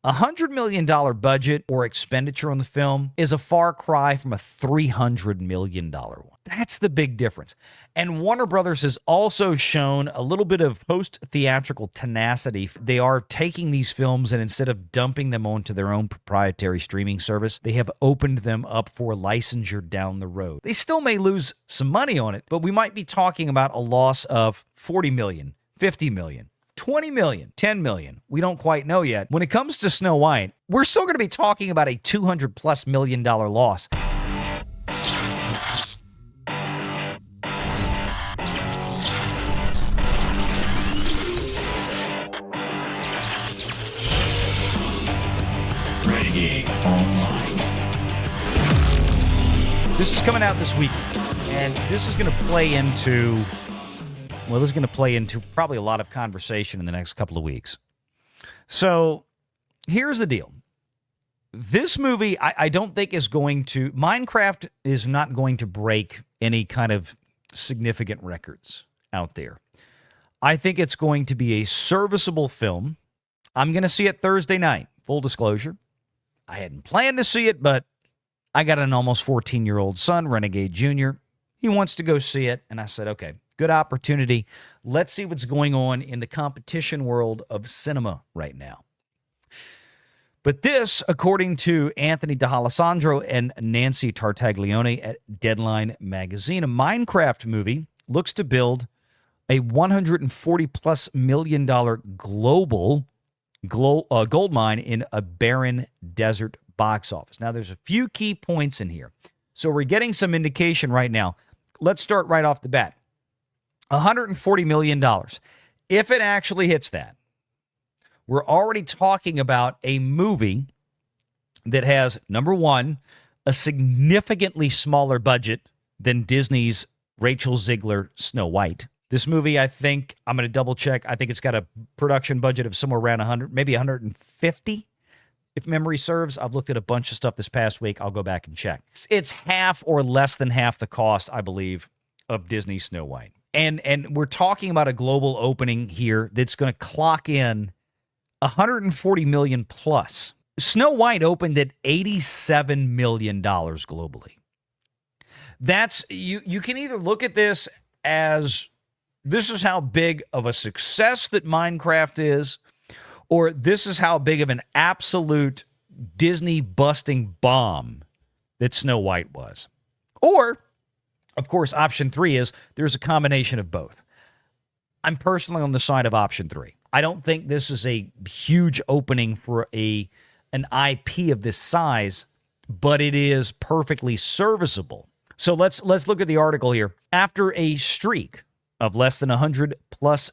$100 million budget or expenditure on the film is a far cry from a $300 million one. That's the big difference. And Warner Brothers has also shown a little bit of post-theatrical tenacity. They are taking these films and instead of dumping them onto their own proprietary streaming service, they have opened them up for licensure down the road. They still may lose some money on it, but we might be talking about a loss of $40 million, $50 million. 20 million, 10 million. We don't quite know yet. When it comes to Snow White, we're still going to be talking about a $200+ million loss. Renegade Online. This is coming out this week, and this is going to play into... Well, this is going to play into probably a lot of conversation in the next couple of weeks. So here's the deal. This movie, I don't think is going to... Minecraft is not going to break any kind of significant records out there. I think it's going to be a serviceable film. I'm going to see it Thursday night, full disclosure. I hadn't planned to see it, but I got an almost 14-year-old son, Renegade Jr. He wants to go see it, and I said, okay, good opportunity. Let's see what's going on in the competition world of cinema right now. But this, according to Anthony D'Alessandro and Nancy Tartaglione at Deadline Magazine, a Minecraft movie looks to build a $140+ million global gold mine in a barren desert box office. Now, there's a few key points in here. So we're getting some indication right now. Let's start right off the bat. $140 million. If it actually hits that, we're already talking about a movie that has, number one, a significantly smaller budget than Disney's Rachel Zegler Snow White. This movie, I think, I'm going to double check. I think it's got a production budget of somewhere around 100, maybe 150, if memory serves. I've looked at a bunch of stuff this past week. I'll go back and check. It's half or less than half the cost, I believe, of Disney's Snow White. And we're talking about a global opening here that's going to clock in $140 million plus. Snow White opened at $87 million globally. That's you can either look at this as this is how big of a success that Minecraft is, or this is how big of an absolute Disney busting bomb that Snow White was. Or, of course, option 3 is there's a combination of both. I'm personally on the side of option 3. I don't think this is a huge opening for an IP of this size, but it is perfectly serviceable. So let's look at the article here. After a streak of less than $100+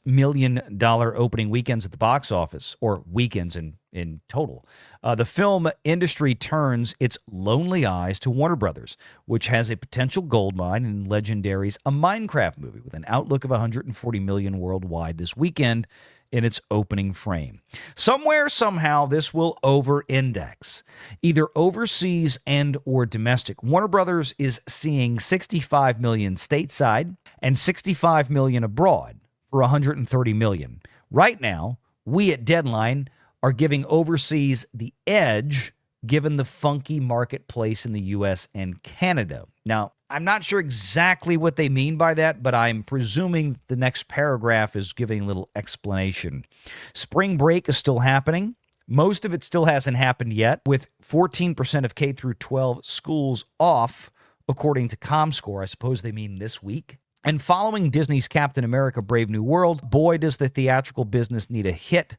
million opening weekends at the box office, or weekends in total, the film industry turns its lonely eyes to Warner Brothers, which has a potential goldmine in Legendary's A Minecraft movie with an outlook of $140 million worldwide this weekend in its opening frame. Somewhere, somehow, this will over-index, either overseas and or domestic. Warner Brothers is seeing $65 million stateside and $65 million abroad for $130 million. Right now, we at Deadline are giving overseas the edge given the funky marketplace in the U.S. and Canada. Now, I'm not sure exactly what they mean by that, but I'm presuming the next paragraph is giving a little explanation. Spring break is still happening. Most of it still hasn't happened yet, with 14% of K through 12 schools off, according to ComScore. I suppose they mean this week. And following Disney's Captain America Brave New World, boy, does the theatrical business need a hit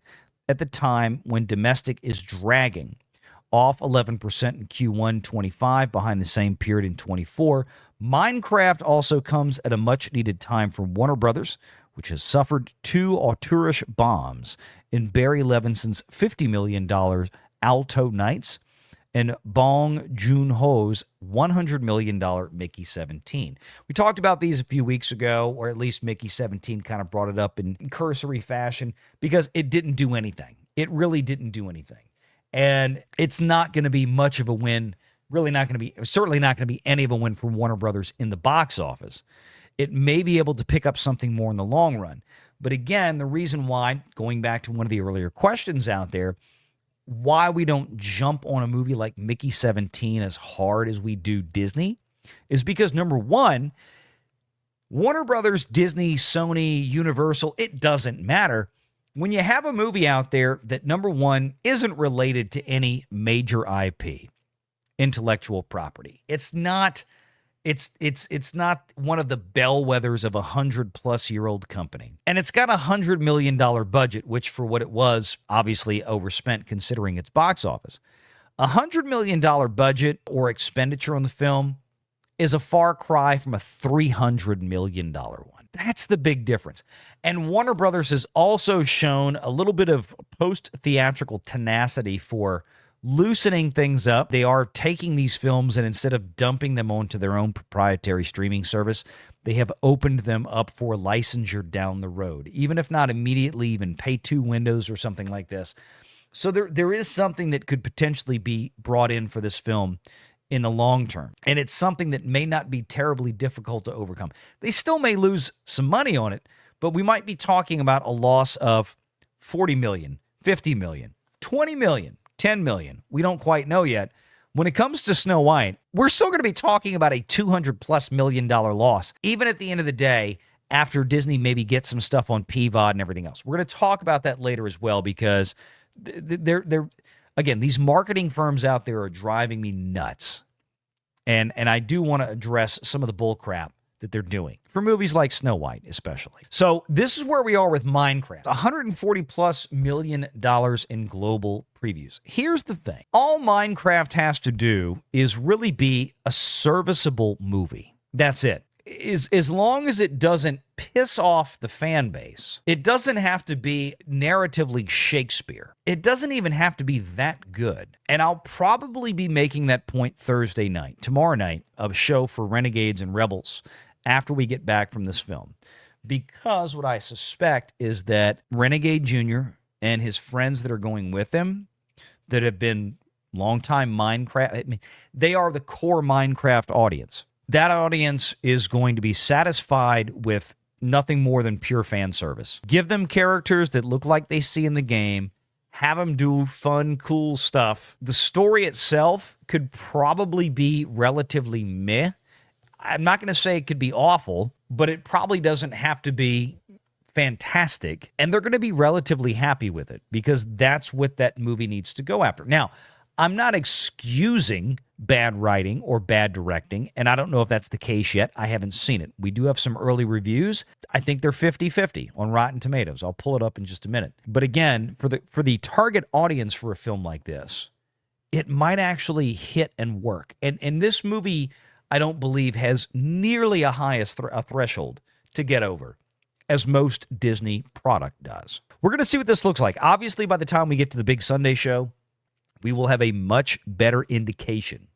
at the time when domestic is dragging. Off 11% in Q1 25, behind the same period in 24. Minecraft also comes at a much-needed time for Warner Brothers, which has suffered 2 auteurish bombs in Barry Levinson's $50 million Alto Nights and Bong Joon-ho's $100 million Mickey 17. We talked about these a few weeks ago, or at least Mickey 17 kind of brought it up in cursory fashion, because it didn't do anything. It really didn't do anything. And it's not going to be much of a win, certainly not going to be any of a win for Warner Brothers in the box office. It may be able to pick up something more in the long run. But again, the reason why, going back to one of the earlier questions out there, why we don't jump on a movie like Mickey 17 as hard as we do Disney is because, number one, Warner Brothers, Disney, Sony, Universal, it doesn't matter. When you have a movie out there that, number one, isn't related to any major IP, intellectual property, it's not one of the bellwethers of a 100-plus-year-old company. And it's got $100 million budget, which for what it was, obviously overspent considering its box office. $100 million budget or expenditure on the film is a far cry from a $300 million one. That's the big difference. And Warner Brothers has also shown a little bit of post-theatrical tenacity for loosening things up. They are taking these films and instead of dumping them onto their own proprietary streaming service, they have opened them up for licensure down the road, even if not immediately, even pay 2 windows or something like this. So there is something that could potentially be brought in for this film in the long term. And it's something that may not be terribly difficult to overcome. They still may lose some money on it, but we might be talking about a loss of $40 million, $50 million, $20 million, $10 million. We don't quite know yet. When it comes to Snow White, we're still going to be talking about a $200+ million loss, even at the end of the day, after Disney maybe gets some stuff on PVOD and everything else. We're going to talk about that later as well because they're again, these marketing firms out there are driving me nuts. And I do want to address some of the bull crap that they're doing for movies like Snow White, especially. So this is where we are with Minecraft. $140+ million in global previews. Here's the thing. All Minecraft has to do is really be a serviceable movie. That's it. As long as it doesn't piss off the fan base, it doesn't have to be narratively Shakespeare. It doesn't even have to be that good. And I'll probably be making that point Thursday night, tomorrow night, of a show for Renegades and Rebels after we get back from this film. Because what I suspect is that Renegade Jr. and his friends that are going with him that have been longtime Minecraft, I mean, they are the core Minecraft audience. That audience is going to be satisfied with nothing more than pure fan service. Give them characters that look like they see in the game. Have them do fun, cool stuff. The story itself could probably be relatively meh. I'm not going to say it could be awful, but it probably doesn't have to be fantastic. And they're going to be relatively happy with it because that's what that movie needs to go after. Now, I'm not excusing bad writing or bad directing, and I don't know if that's the case yet. I haven't seen it. We do have some early reviews. I think they're 50-50 on Rotten Tomatoes. I'll pull it up in just a minute. But again, for the target audience for a film like this, it might actually hit and work. And this movie, I don't believe, has nearly a threshold to get over as most Disney product does. We're going to see what this looks like. Obviously, by the time we get to the big Sunday show, we will have a much better indication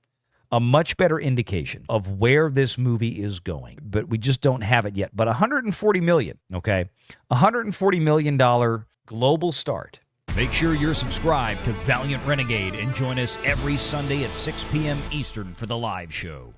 of where this movie is going. But we just don't have it yet. But $140 million, okay? $140 million global start. Make sure you're subscribed to Valiant Renegade and join us every Sunday at 6 p.m. Eastern for the live show.